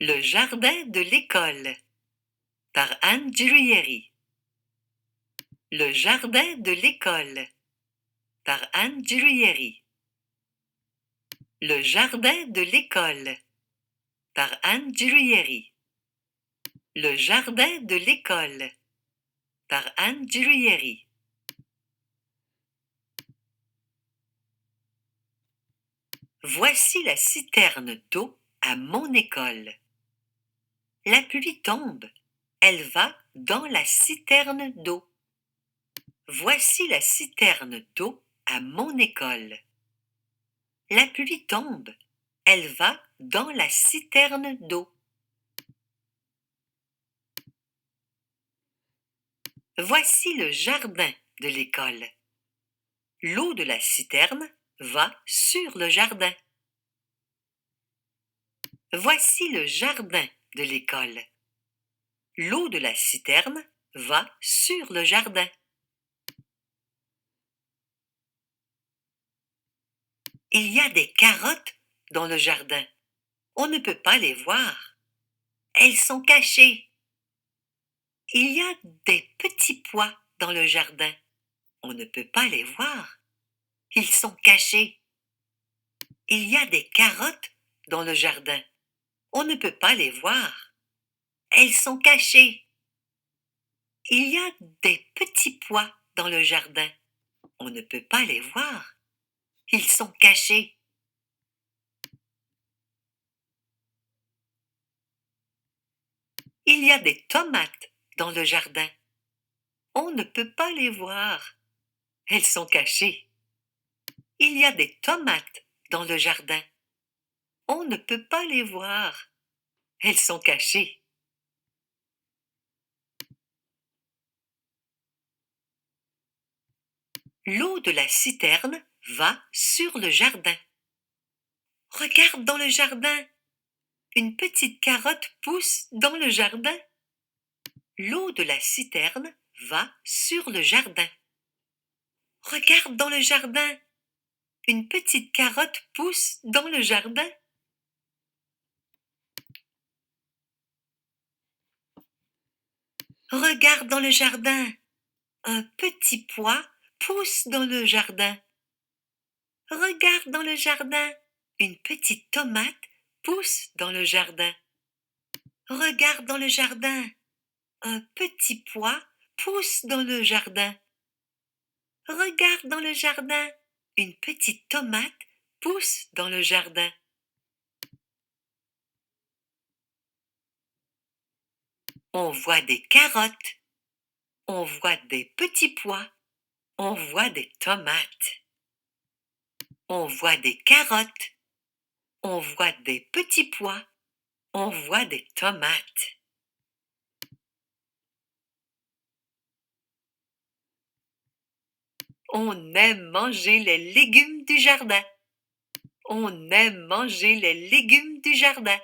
Le jardin de l'école par Anne Giulieri. Le jardin de l'école par Anne Giulieri. Le jardin de l'école par Anne Giulieri. Le jardin de l'école par Anne Giulieri. Voici la citerne d'eau à mon école. La pluie tombe, elle va dans la citerne d'eau. Voici la citerne d'eau à mon école. La pluie tombe, elle va dans la citerne d'eau. Voici le jardin de l'école. L'eau de la citerne va sur le jardin. Voici le jardin de l'école. L'eau de la citerne va sur le jardin. Il y a des carottes dans le jardin. On ne peut pas les voir. Elles sont cachées. Il y a des petits pois dans le jardin. On ne peut pas les voir. Ils sont cachés. Il y a des carottes dans le jardin. On ne peut pas les voir. Elles sont cachées. Il y a des petits pois dans le jardin. On ne peut pas les voir. Ils sont cachés. Il y a des tomates dans le jardin. On ne peut pas les voir. Elles sont cachées. Il y a des tomates dans le jardin. On ne peut pas les voir. Elles sont cachées. L'eau de la citerne va sur le jardin. Regarde dans le jardin. Une petite carotte pousse dans le jardin. L'eau de la citerne va sur le jardin. Regarde dans le jardin. Une petite carotte pousse dans le jardin. Regarde dans le jardin. Un petit pois pousse dans le jardin. Regarde dans le jardin. Une petite tomate pousse dans le jardin. Regarde dans le jardin. Un petit pois pousse dans le jardin. Regarde dans le jardin. Une petite tomate pousse dans le jardin. On voit des carottes. On voit des petits pois. On voit des tomates. On voit des carottes. On voit des petits pois. On voit des tomates. On aime manger les légumes du jardin. On aime manger les légumes du jardin.